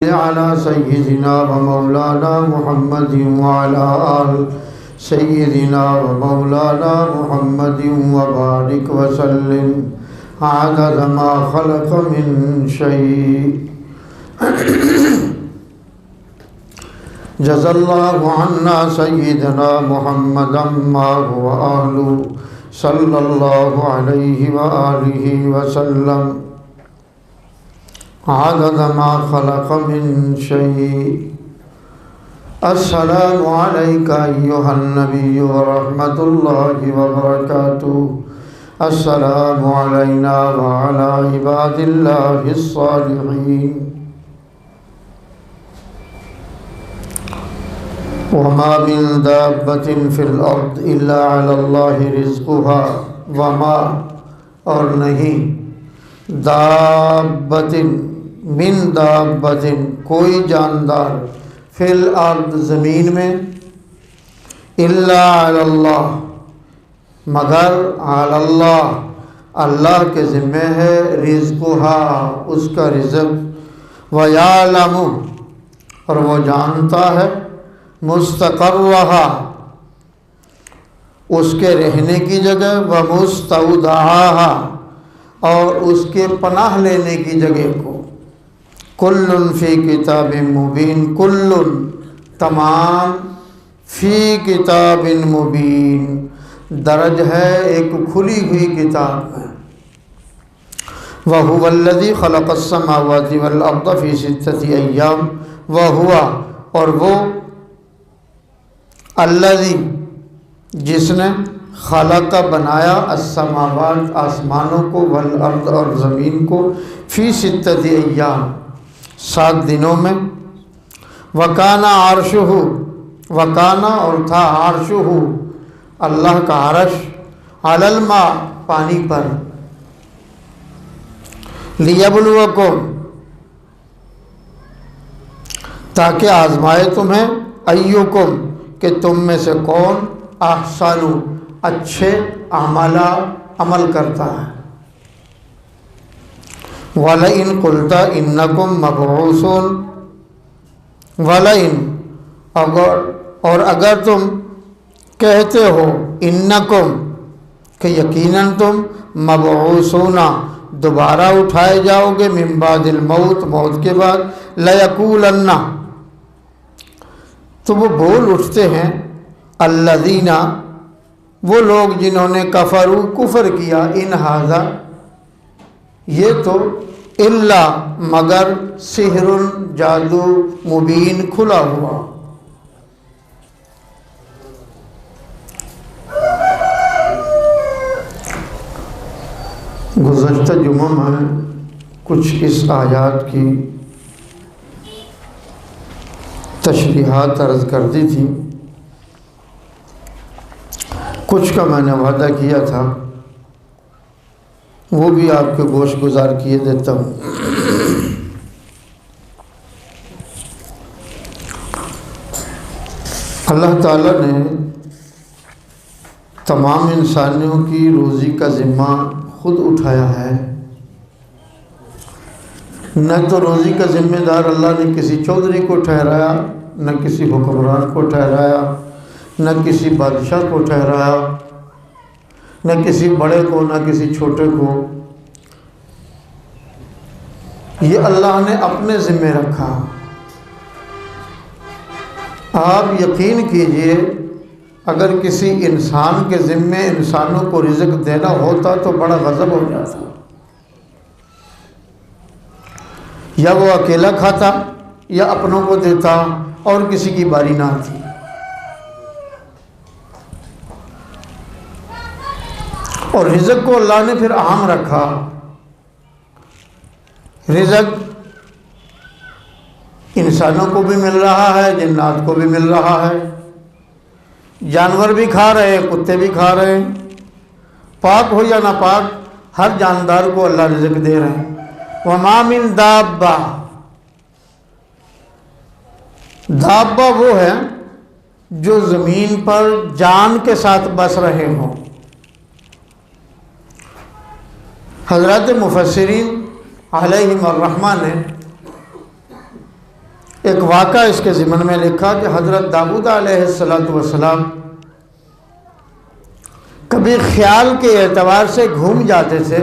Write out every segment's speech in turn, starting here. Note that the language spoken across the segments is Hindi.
अला सय्यिदिना व मौलाना मुहम्मदिन व अला आलि सय्यिदिना व मौलाना मुहम्मदिन व बारिक व सल्लिम अदद मा खलक़ मिन शै। जज़ल्लाहु अन्ना सय्यिदना मुहम्मदन मा हुवा अहलु सल्लल्लाहु अलैहि व आलिहि व सल्लम अदद मा खलक़ मिन शै। अस्सलामु अलैका अय्युहन नबिय्यु व रहमतुल्लाहि व बरकातुहू। अस्सलामु अलैना व अला इबादिल्लाहिस सालिहीन। वमा मिन दाब्बतिन फिल अर्द इल्ला अलल्लाहि रिज़्क़ुहा वमा और नहीं दाब्बतिन मिन दाब्बतिन कोई जानदार फिल अर्द ज़मीन में इल्ला अलल्लाह मगर अलल्लाह अल्लाह के ज़िम्मे है रिज़्क़ुहा उसका रिज़्क़ व यालमु और वो जानता है मुस्तक़र्रहा उसके रहने की जगह व मुस्तौदाहा और उसके पनाह लेने की जगह को। कुल्लुन फ़ी किताबिन मुबीन कुल्लुन तमाम फ़ी किताबिन मुबीन दर्ज है एक खुली हुई किताब में। व हुवल्लज़ी ख़लक़स समावाति वल अर्द फ़ी सित्तति अय्याम व हुवा और वो अल्लज़ी जिसने खलक़ा बनाया अस्समावात आसमानों को वल अर्द और ज़मीन को फ़ी सित्तति अय्याम 7 दिनों में। वकाना अर्शुहु वकाना और था अर्शुहु अल्लाह का अर्श अलल मा पानी पर लियब्लुवकुम ताकि आज़माए तुम्हें अय्युकुम कि तुम में से कौन अहसनु अच्छे अमल करता है। वलइन कुल्ता इन्नकुम मबऊसून वलइन और अगर तुम कहते हो इन्नकुम कि यकीनन तुम मबऊसूना दोबारा उठाए जाओगे मिन बादिल मौत मौत के बाद लयकूलन्ना तो वो बोल उठते हैं अल्लज़ीना वो लोग जिन्होंने कफ़रू कुफ़र किया इन हाज़ा ये तो इल्ला मगर सिहरुन जादू मुबीन खुला हुआ। गुज़श्ता जुमा में कुछ इस आयत की तशरीहात अर्ज़ कर दी थी। कुछ का मैंने वादा किया था वो भी आपके गोश गुजार किए देता हूँ। अल्लाह ताला ने तमाम इंसानियों की रोज़ी का ज़िम्मा खुद उठाया है। न तो रोज़ी का ज़िम्मेदार अल्लाह ने किसी चौधरी को ठहराया न किसी हुक्मरान को ठहराया न किसी बादशाह को ठहराया न किसी बड़े को न किसी छोटे को। ये अल्लाह ने अपने ज़िम्मे रखा। आप यकीन कीजिए अगर किसी इंसान के ज़िम्मे इंसानों को रिज़्क़ देना होता तो बड़ा गज़ब हो जाता। या वो अकेला खाता या अपनों को देता और किसी की बारी ना थी। और रिज़्क़ को अल्लाह ने फिर आम रखा। रिज़्क़ इंसानों को भी मिल रहा है जिन्नात को भी मिल रहा है। जानवर भी खा रहे हैं कुत्ते भी खा रहे हैं। पाक हो या ना पाक हर जानदार को अल्लाह रिज़्क़ दे रहे हैं। वमा मिन दाब्बा दाब्बा वो है जो ज़मीन पर जान के साथ बस रहे हों। हज़रत मुफस्सिरीन अलैहिम अर्रहमा ने एक वाक़ा इसके ज़िमन में लिखा कि हज़रत दाऊद अलैहिस्सलातु वस्सलाम कभी ख्याल के एतबार से घूम जाते थे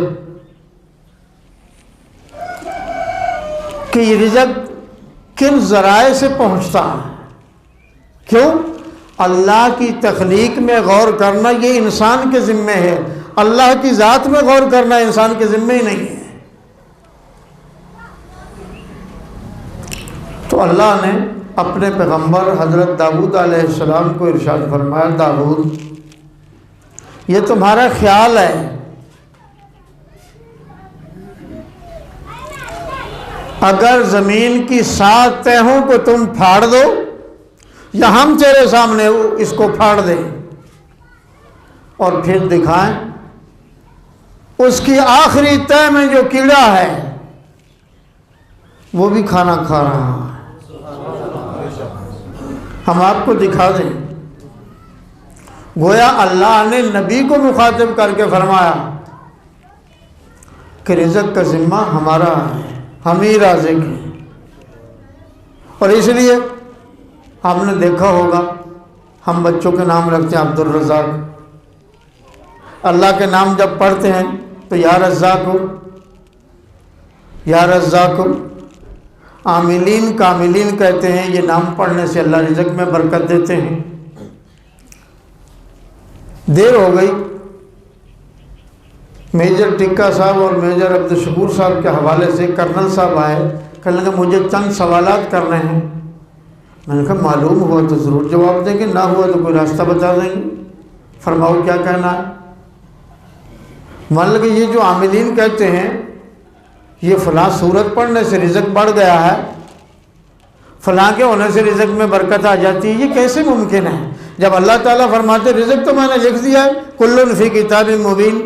कि ये रिज़्क़ किन ज़राए से पहुँचता है। क्यों? अल्लाह की तख्लीक में गौर करना ये इंसान के ज़िम्मे है, अल्लाह की ज़ात में गौर करना इंसान के ज़िम्मे ही नहीं है। तो अल्लाह ने अपने पैगम्बर हज़रत दाऊद अलैहिस्सलाम को इरशाद फरमाया, दाऊद ये तुम्हारा ख्याल है, अगर ज़मीन की 7 तहों को तुम फाड़ दो या हम तेरे सामने इसको फाड़ दें और फिर दिखाएं, उसकी आखिरी तह में जो कीड़ा है वो भी खाना खा रहा है, हम आपको दिखा दें। गोया अल्लाह ने नबी को मुखातिब करके फरमाया कि रिज़्क़ का ज़िम्मा हमारा है, हम ही राज़िक़ हैं। और इसलिए आपने देखा होगा हम बच्चों के नाम रखते हैं अब्दुल रज़्ज़ाक़, अल्लाह के नाम जब पढ़ते हैं तो या रज़्ज़ाक़ हो, या रज़्ज़ाक़ हो। आमिलीन कामिलीन कहते हैं, ये नाम पढ़ने से अल्लाह रिज़्क़ में बरकत देते हैं। देर हो गई, मेजर टिक्का साहब और मेजर अब्दुल शकूर साहब के हवाले से कर्नल साहब आए, कहने लगे मुझे चंद सवालात करने हैं। मैंने कहा मालूम हुआ तो ज़रूर जवाब देंगे, ना हुआ तो कोई रास्ता बता देंगे, फरमाओ क्या कहना है। मान लो कि ये जो आमिलीन कहते हैं ये फ़लाँ सूरत पढ़ने से रिज़्क़ बढ़ गया है, फ़लाँ के होने से रिज़्क़ में बरकत आ जाती है, ये कैसे मुमकिन है? जब अल्लाह ताला फरमाते रिज़्क़ तो मैंने लिख दिया है, कुल्लुन फ़ी किताबिन मुबीन,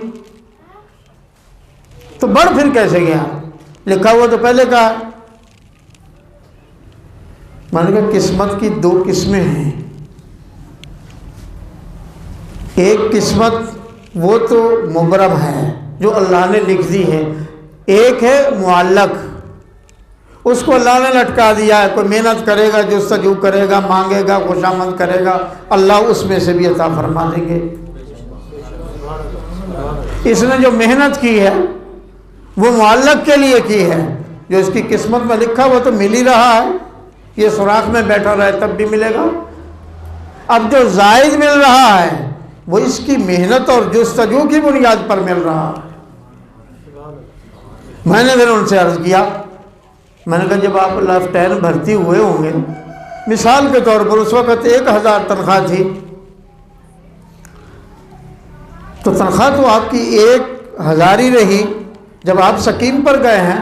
तो बढ़ फिर कैसे गया? लिखा हुआ तो पहले कहा। मैंने कहा किस्मत की 2 किस्में हैं, एक किस्मत वो तो मुबरम है जो अल्लाह ने लिख दी है, एक है मुअल्लक, उसको अल्लाह ने लटका दिया है। कोई मेहनत करेगा, जुस्तजू करेगा, मांगेगा, खुशामद करेगा, अल्लाह उसमें से भी अता फरमा देंगे। इसने जो मेहनत की है वो मुअल्लक के लिए की है, जो इसकी किस्मत में लिखा वो तो मिल ही रहा है, ये सुराख में बैठा रहे तब भी मिलेगा। अब जो जायद मिल रहा है वो इसकी मेहनत और जुस्तजू की बुनियाद पर मिल रहा है। मैंने फिर उनसे अर्ज़ किया, मैंने कहा जब आप लेफ्टिनेंट भर्ती हुए होंगे, मिसाल के तौर पर उस वक़्त 1000 तनख्वाह थी, तो तनख्वाह तो आपकी 1000 ही रही। जब आप स्कीम पर गए हैं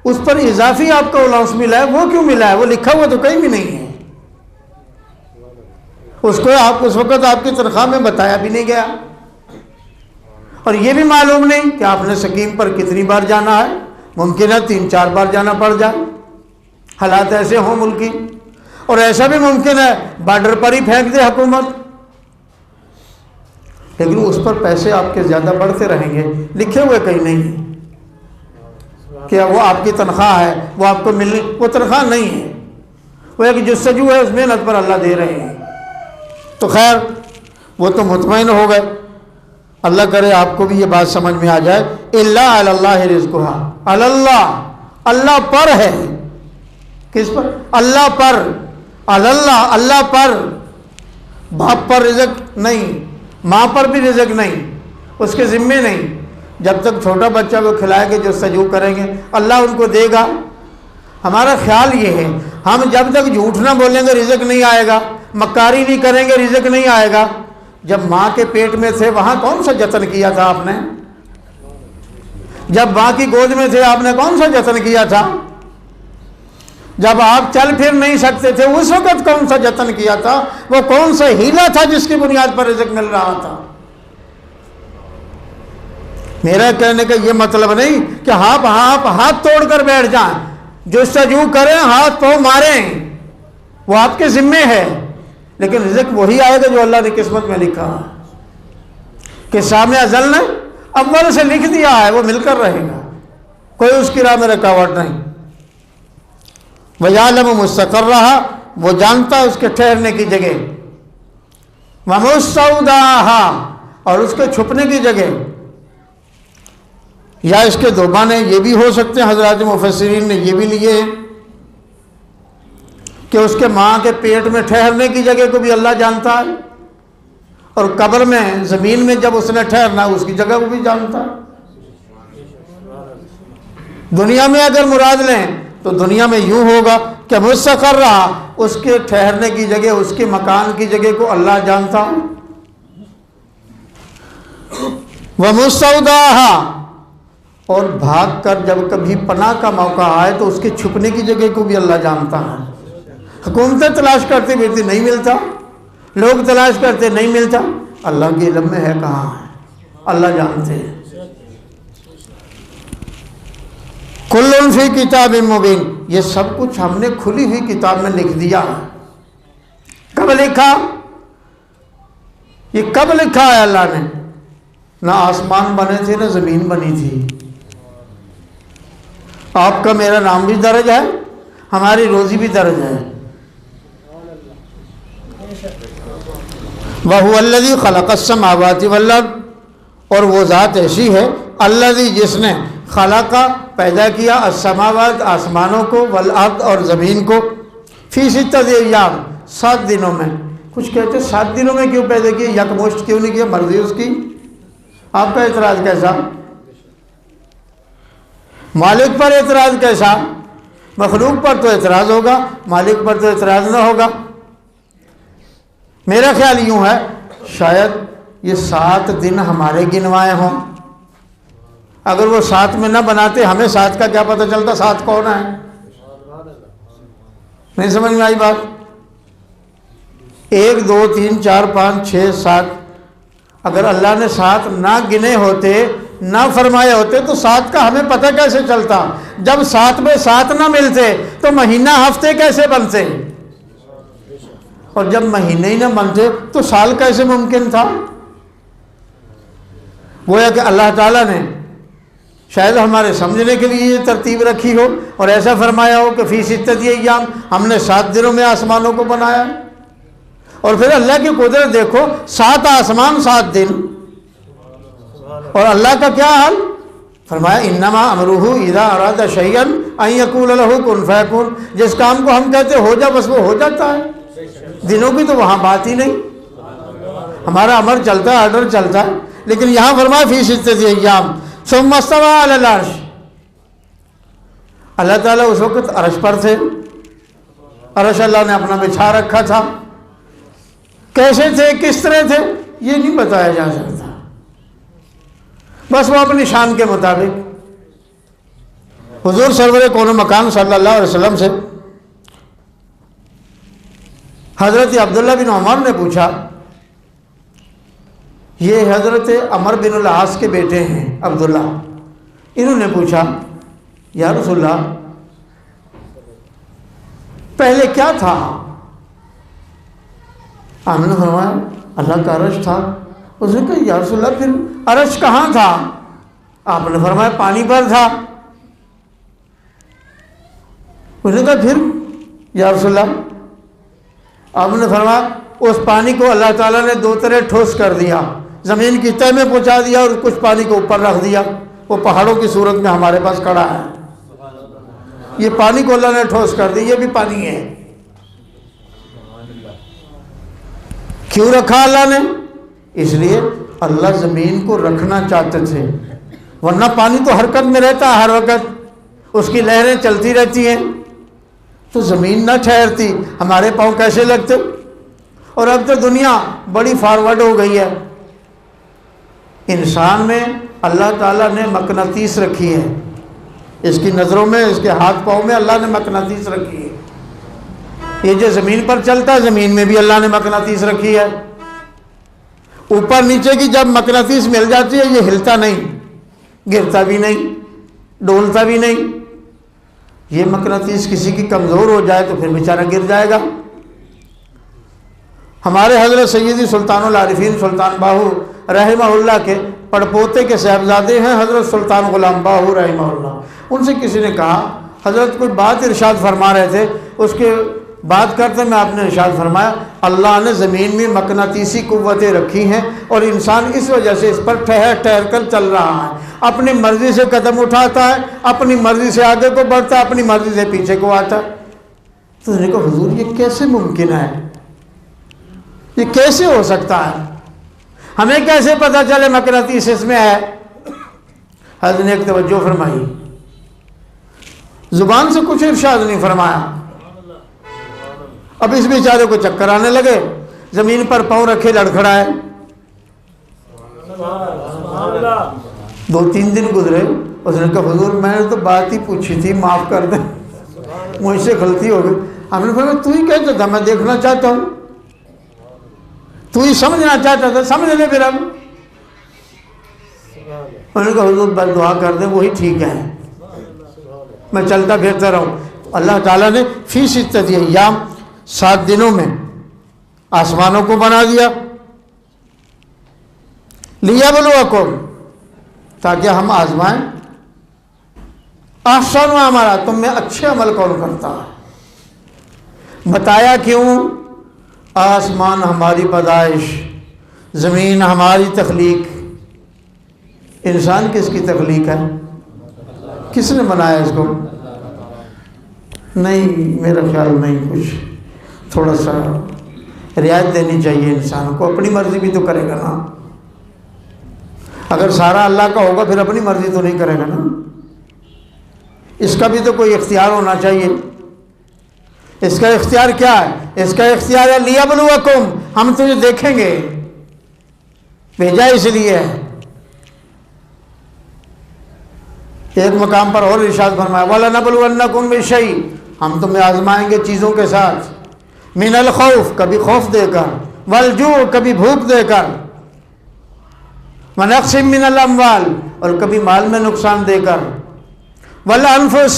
उस पर इजाफी आपको अलाउंस मिला है, वो क्यों मिला है? वो लिखा हुआ तो कहीं भी नहीं है, उसको आप उस वक़्त आपकी तनख्वाह में बताया भी नहीं गया, और ये भी मालूम नहीं कि आपने स्कीम पर कितनी बार जाना है। मुमकिन है 3-4 बार जाना पड़ जाए, हालात ऐसे हों मुल्की, और ऐसा भी मुमकिन है बॉर्डर पर ही फेंक दे हुकूमत, लेकिन उस पर पैसे आपके ज़्यादा बढ़ते रहेंगे, लिखे हुए कहीं नहीं कि वो आपकी तनख्वाह है, वो आपको मिलनी, वो तनख्वाह नहीं है, वो एक जुस्तजू है, उस मेहनत पर अल्लाह दे रहे हैं। तो खैर वो तो मुतमईन हो गए, अल्लाह करे आपको भी ये बात समझ में आ जाए। इल्ला अल्लाह रिज़्क़ुहा, अल्लाह, अल्लाह पर है। किस पर? अल्लाह पर, अल्लाह, अल्लाह पर। बाप पर रिज़्क़ नहीं, माँ पर भी रिज़्क़ नहीं, उसके ज़िम्मे नहीं। जब तक छोटा बच्चा को खिलाएंगे, जो सजू करेंगे, अल्लाह उनको देगा। हमारा ख्याल ये है, हम जब तक झूठ ना बोलेंगे रिज़्क़ नहीं आएगा, मक्कारी नहीं करेंगे रिज़्क़ नहीं आएगा। जब माँ के पेट में थे वहाँ कौन सा जतन किया था आपने? जब माँ की गोद में थे आपने कौन सा जतन किया था? जब आप चल फिर नहीं सकते थे उस वक़्त कौन सा जतन किया था? वो कौन सा हीला था जिसकी बुनियाद पर रिज़्क़ मिल रहा था? मेरा कहने का ये मतलब नहीं कि आप हाथ तोड़कर बैठ जाएं, जुस्तजू करें, हाथ पाँव मारें, वो आपके ज़िम्मे है, लेकिन रिज़्क़ वही आएगा जो अल्लाह ने किस्मत में लिखा कि सामने अज़ल ने अव्वल से लिख दिया है, वो मिलकर रहेगा, कोई उसकी राह में रुकावट नहीं। वयालम मुस्तक़र्रहा, वो जानता है उसके ठहरने की जगह, व मुस्तौदाहा, और उसके छुपने की जगह। या इसके दो माने ये भी हो सकते हैं, हज़रात मुफस्सिरीन ने ये भी लिए हैं कि उसके माँ के पेट में ठहरने की जगह को भी अल्लाह जानता है, और कब्र में ज़मीन में जब उसने ठहरना उसकी जगह को भी जानता है। दुनिया में अगर मुराद लें तो दुनिया में यूं होगा कि मुस्तक़र्रा, उसके ठहरने की जगह, उसके मकान की जगह को अल्लाह जानता है। व मुस्तौदाहा, और भाग कर जब कभी पनाह का मौका आए तो उसके छुपने की जगह को भी अल्लाह जानता है। हुकूमतें तलाश करते फिरती नहीं मिलता, लोग तलाश करते नहीं मिलता, अल्लाह के इल्म में है कहाँ है, अल्लाह जानते हैं। कुल्लुन फी किताबिन मुबीन, ये सब कुछ हमने खुली हुई किताब में लिख दिया है। कब लिखा? ये कब लिखा है अल्लाह ने? ना आसमान बने थे ना ज़मीन बनी थी। आपका मेरा नाम भी दर्ज है, हमारी रोज़ी भी दर्ज है। वहुवल्लज़ी खलक़स्समावाति वल अर्द, और वो ज़ात ऐसी है, अल्लज़ी, जिसने खलक़ा, पैदा किया, अस्समावात, आसमानों को, वल अर्द, और ज़मीन को, फ़ी सित्तति अय्याम, 7 दिनों में। कुछ कहते 7 दिनों में क्यों पैदा किया, यकमुश्त क्यों नहीं किया, मर्जी उसकी। आपका एतराज़ कैसा? मालिक पर एतराज़ कैसा? मखलूक पर तो एतराज़ होगा, मालिक पर तो एतराज़ ना होगा। मेरा ख्याल यूँ है, शायद ये 7 दिन हमारे गिनवाए हों। अगर वो 7 में न बनाते, हमें 7 का क्या पता चलता 7 कौन है? नहीं समझ में आई बात? 1 2 3 4 5 6 7, अगर अल्लाह ने 7 ना गिने होते, ना फरमाए होते, तो 7 का हमें पता कैसे चलता? जब 7 में 7 ना मिलते तो महीना हफ्ते कैसे बनते? और जब महीने ही ना बनते तो साल कैसे मुमकिन था? गोया कि अल्लाह ताला ने शायद हमारे समझने के लिए ये तरतीब रखी हो और ऐसा फरमाया हो कि फ़ी सित्तति अय्याम, हमने 7 दिनों में आसमानों को बनाया। और फिर अल्लाह की कुदरत देखो, 7 आसमान 7 दिन, और अल्लाह का क्या हाल फरमाया, इन्नमा अमरुहु इज़ा अरादा शैअन अन यक़ूल लहु कुन फ़यकुन। जिस काम को हम कहते हो जा, बस वो हो जाता है। दिनों की तो वहाँ बात ही नहीं, हमारा अमर चलता है, ऑर्डर चलता है। लेकिन यहाँ फरमाया फ़ी सित्तति अय्याम सुम्मा इस्तवा अलल अर्श, अल्लाह ताला उस वक़्त अर्श पर थे, अर्श अल्लाह ने अपना बिछा रखा था। कैसे थे, किस तरह थे, ये नहीं बताया जा सकता, बस वो अपनी शान के मुताबिक। हुजूर सरवर कौन मकान सल्लल्लाहु अलैहि वसल्लम से हज़रत अब्दुल्ला बिन उमर ने पूछा, ये हज़रत अमर बिन अल-आस के बेटे हैं अब्दुल्ला, इन्होंने पूछा, या रसूलल्लाह पहले क्या था? आपने फरमाया अल्लाह का अर्श था। उसने कहा या रसूलल्लाह फिर अर्श कहाँ था? आपने फरमाया पानी पर था। उसने कहा फिर या रसूलल्लाह? आपने फरमाया उस पानी को अल्लाह ताला ने 2 तरह ठोस कर दिया, ज़मीन की तह में पहुँचा दिया और कुछ पानी को ऊपर रख दिया। वो पहाड़ों की सूरत में हमारे पास खड़ा है। ये पानी को अल्लाह ने ठोस कर दिया, ये भी पानी है। क्यों रखा अल्लाह ने? इसलिए अल्लाह ज़मीन को रखना चाहते थे, वरना पानी तो हरकत में रहता है हर वक्त, उसकी लहरें चलती रहती हैं, तो ज़मीन न ठहरती, हमारे पाँव कैसे लगते? और अब तो दुनिया बड़ी फॉरवर्ड हो गई है। इंसान में अल्लाह ताला ने मकनातीस रखी है, इसकी नज़रों में, इसके हाथ पाँव में अल्लाह ने मकनातीस रखी है। ये जो ज़मीन पर चलता है, ज़मीन में भी अल्लाह ने मकनातीस रखी है। ऊपर नीचे की जब मकनातीस मिल जाती है, ये हिलता नहीं, गिरता भी नहीं, डोलता भी नहीं। ये मकनातीस किसी की कमज़ोर हो जाए तो फिर बेचारा गिर जाएगा। हमारे हज़रत सैयदी सुल्तानुल आरिफीन सुल्तान बाहू रहमहुल्लाह के पड़पोते के साहबजादे हैं हज़रत सुल्तान गुलाम बाहू रहमहुल्लाह। उनसे किसी ने कहा, हज़रत कोई बात इरशाद फरमा रहे थे, उसके बात करते में आपने इरशाद फरमाया अल्लाह ने ज़मीन में मकनातीसी कुव्वतें रखी हैं और इंसान इस वजह से इस पर ठहर ठहर कर चल रहा है, अपनी मर्ज़ी से कदम उठाता है, अपनी मर्ज़ी से आगे को बढ़ता है, अपनी मर्ज़ी से पीछे को आता है। तो उसने कहा हुजूर ये कैसे मुमकिन है, ये कैसे हो सकता है, हमें कैसे पता चले मकनातीस इसमें है। हज़रत ने एक तवज्जो फरमाई, ज़ुबान से कुछ इरशाद नहीं फरमाया। अब इस बेचारे को चक्कर आने लगे, ज़मीन पर पाँव रखे लड़खड़ाए। 2-3 दिन गुजरे, उसने कहा हुजूर मैंने तो बात ही पूछी थी, माफ़ कर दें, मुझसे गलती हो गई। हमने कहा तू ही कहता था मैं देखना चाहता हूँ, तू ही समझना चाहता था, समझ ले फिर। अब उन्होंने कहा हुजूर बस दुआ कर दे, वही ठीक है, मैं चलता फिरता रहूँ। अल्लाह ताला ने फी सित्तति अय्याम 7 दिनों में आसमानों को बना दिया, लियब्लुवकुम ताकि हम आजमाएं, अहसन अमला तुम में अच्छे अमल कौन करता है। बताया क्यों, आसमान हमारी पैदाइश, ज़मीन हमारी तख्लीक, इंसान किसकी तख्लीक है, किसने बनाया इसको? नहीं, मेरा ख्याल नहीं, कुछ थोड़ा सा रियायत देनी चाहिए इंसान को, अपनी मर्ज़ी भी तो करेगा ना। अगर सारा अल्लाह का होगा फिर अपनी मर्ज़ी तो नहीं करेगा ना, इसका भी तो कोई इख्तियार होना चाहिए। इसका इख्तियार क्या है? इसका इख्तियार है लियब्लुवकुम, हम तुझे देखेंगे, भेजा इसलिए है। एक मकाम पर और इरशाद फरमाया वलनबलुवन्नकुम बिशै, हम तुम्हें आजमाएंगे चीज़ों के साथ, मिनल खौफ कभी खौफ देकर, वलजू कभी भूख देकर, वनक्सिम मिनल अम्वाल और कभी माल में नुकसान देकर, वल अनफुस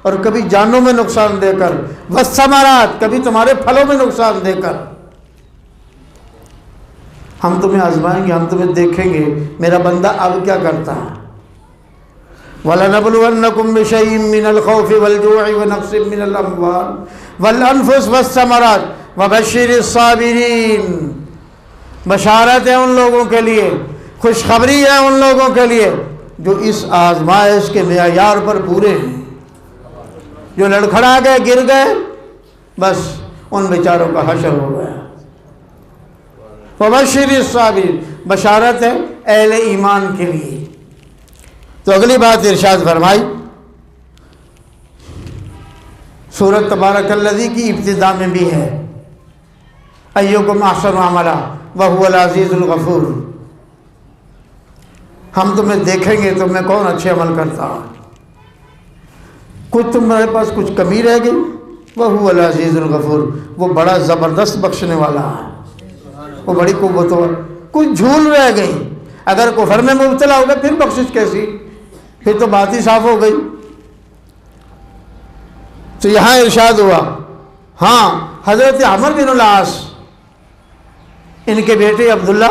और कभी जानों में नुकसान देकर, वस्समरात कभी तुम्हारे फलों में नुकसान देकर। हम तुम्हें आजमाएंगे, हम तुम्हें देखेंगे मेरा बंदा अब क्या करता है। वलनबलुवन्नकुम बिशैइन मिनल खौफि वलजू'i वनक्सिम मिनल अम्वाल वल अनफुस वस्समरात वबश्शिरिस साबिरीन। बशारत है उन लोगों के लिए, खुशखबरी है उन लोगों के लिए जो इस आजमाइश के मेयार पर पूरे हैं। जो लड़खड़ा गए, गिर गए, बस उन बेचारों का हशर हो गया। वबश्शिरिस साबिरीन, बशारत है अहले ईमान के लिए। तो अगली बात इरशाद फरमाई सूरत तबारकल्लज़ी की इब्तिदा में भी है, अय्युकुम अहसनु अमला व हुवल अज़ीज़ुल गफ़ूर। हम तुम्हें देखेंगे, तुम्हें कौन अच्छे अमल करता है। कुछ तुम्हारे पास कुछ कमी रह गई, व हुवल अज़ीज़ुल गफ़ूर, वो बड़ा ज़बरदस्त बख्शने वाला है, वो बड़ी कुव्वतों। कुछ झूल रह गई, अगर कुफर में मुब्तला हो गए फिर बख्शिश कैसी, फिर तो बात ही साफ हो गई। तो यहाँ इरशाद हुआ, हाँ हज़रत अमर बिन आस इनके बेटे अब्दुल्ला,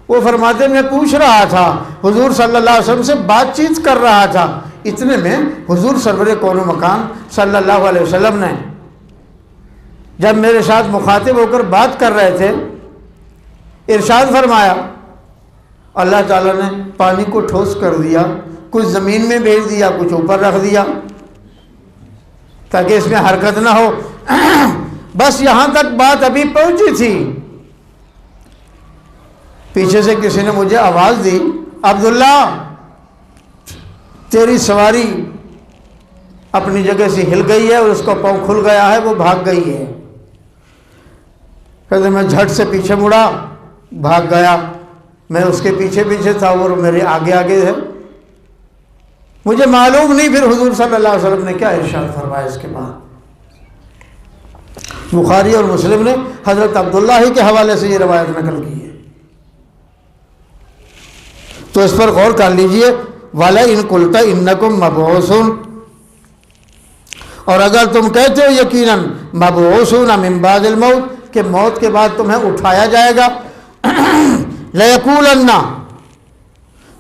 वो फरमाते मैं पूछ रहा था हुजूर सल्लल्लाहु अलैहि वसल्लम से, बातचीत कर रहा था, इतने में हुजूर सरवरे कौनो मकान सल्लल्लाहु अलैहि वसल्लम ने जब मेरे साथ मुखातिब होकर बात कर रहे थे, इरशाद फरमाया, अल्लाह ताला ने पानी को ठोस कर दिया, कुछ ज़मीन में भेज दिया, कुछ ऊपर रख दिया ताकि इसमें हरकत ना हो। बस यहाँ तक बात अभी पहुँची थी, पीछे से किसी ने मुझे आवाज़ दी, अब्दुल्ला तेरी सवारी अपनी जगह से हिल गई है और उसका पाँव खुल गया है, वो भाग गई है। कहते मैं झट से पीछे मुड़ा, भाग गया, मैं उसके पीछे पीछे था, वो मेरे आगे आगे है, मुझे मालूम नहीं फिर हुजूर सल्लल्लाहु अलैहि वसल्लम ने क्या इरशाद फरमाया। इसके बाद बुखारी और मुस्लिम ने हज़रत अब्दुल्ला ही के हवाले से ये रवायत नकल की है। तो इस पर गौर कर लीजिए, वाला इन कुलता इन्नकुम मबऊसून, और अगर तुम कहते हो यकीनन मबऊसून मिन बादिल मौत, कि मौत के बाद तुम्हें उठाया जाएगा, लयकूलन्ना,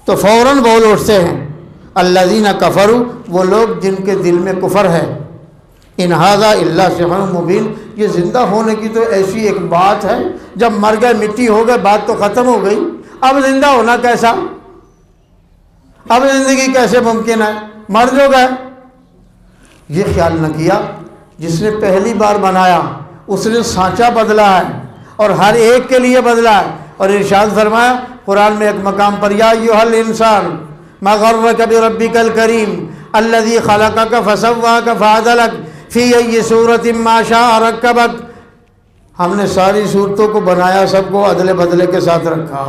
तो फ़ौरन बोल उठते हैं अल्लज़ीना कफ़रू, वो लोग जिनके दिल में कुफ़र है। इन हाज़ा इल्ला सिहरुम मुबीन, ये ज़िंदा होने की तो ऐसी एक बात है, जब मर गए मिट्टी हो गए बात तो ख़त्म हो गई, अब ज़िंदा होना कैसा, अब ज़िंदगी कैसे मुमकिन है, मर जो गए। ये ख्याल न किया, जिसने पहली बार बनाया उसने सांचा बदला है और हर एक के लिए बदला है। और इरशाद फरमाया कुरान में एक मकाम पर, या अय्युहल इंसान मा गर्रक बिरब्बिकल करीम अल्लज़ी खलक़क फसव्वाक फअदलक फ़ी अय्यि सूरतिन मा शाअ रक्कबक। हमने सारी सूरतों को बनाया, सबको अदले बदले के साथ रखा,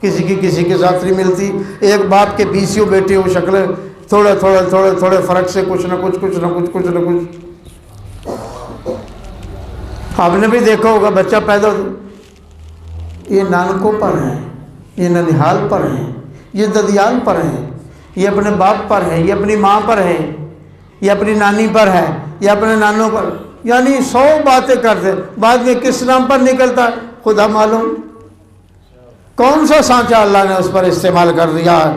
किसी की किसी के साथ नहीं मिलती। एक बाप के 20 बेटे हो, शक्लें थोड़े थोड़े थोड़े थोड़े फ़र्क से कुछ ना कुछ, कुछ ना कुछ, कुछ ना कुछ। आपने भी देखा होगा, बच्चा पैदा ये नानकों पर है, ये ननिहाल पर है, ये ददियाल पर है, ये अपने बाप पर है, ये अपनी माँ पर है, ये अपनी नानी पर है, ये अपने नानों पर, यानी 100 बातें करते, बाद में किस नाम पर निकलता है खुदा मालूम। कौन सा सांचा अल्लाह ने उस पर इस्तेमाल कर दिया है।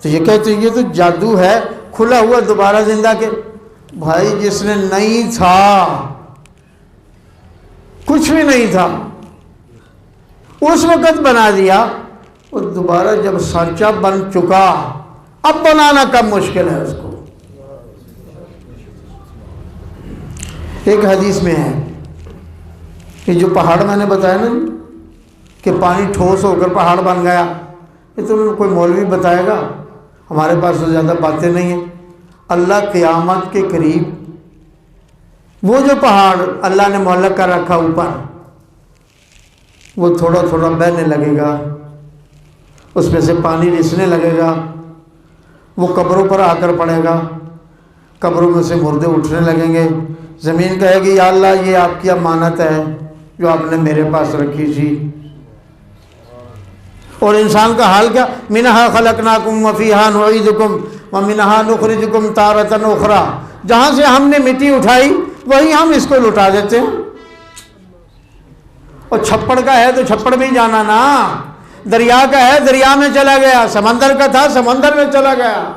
तो ये कहते ये तो जादू है, खुला हुआ दोबारा जिंदा के। भाई जिसने नहीं था, कुछ भी नहीं था, उस वक़्त बना दिया, वो दोबारा जब सांचा बन चुका, अब बनाना कम मुश्किल है उसको। एक हदीस में है कि जो पहाड़ मैंने बताया ना कि पानी ठोस होकर पहाड़ बन गया, ये तो कोई मौलवी बताएगा, हमारे पास तो ज़्यादा बातें नहीं हैं। अल्लाह क़यामत के करीब वो जो पहाड़ अल्लाह ने मुअल्लक़ कर रखा ऊपर, वो थोड़ा थोड़ा बहने लगेगा, उसमें से पानी रिसने लगेगा, वो कब्रों पर आकर पड़ेगा, कब्रों में से मुर्दे उठने लगेंगे। ज़मीन कहेगी या अल्लाह ये आपकी अमानत है जो आपने मेरे पास रखी थी। और इंसान का हाल क्या, मिनहा खलकनाकुम व फीहा नुईदुकुम व मिनहा नुखरिजुकुम तारतन उखरा। जहाँ से हमने मिट्टी उठाई वहीं हम इसको लुटा देते हैं। और छप्पड़ का है तो छप्पड़ में ही जाना ना, दरिया का है दरिया में चला गया, समंदर का था समंदर में चला गया।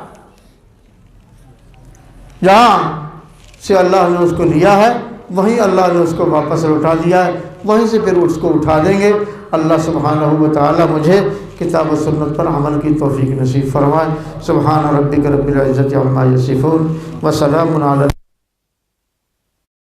जहाँ से अल्लाह ने उसको लिया है वहीं अल्लाह ने उसको वापस लौटा दिया है, वहीं से फिर उसको उठा देंगे। अल्लाह सुब्हानहू व तआला मुझे किताब व सुन्नत पर अमल की तौफीक नसीब फरमाए। सुब्हान रब्बिक रब्बिल इज़्ज़ति अम्मा यसिफून व सलामुन अला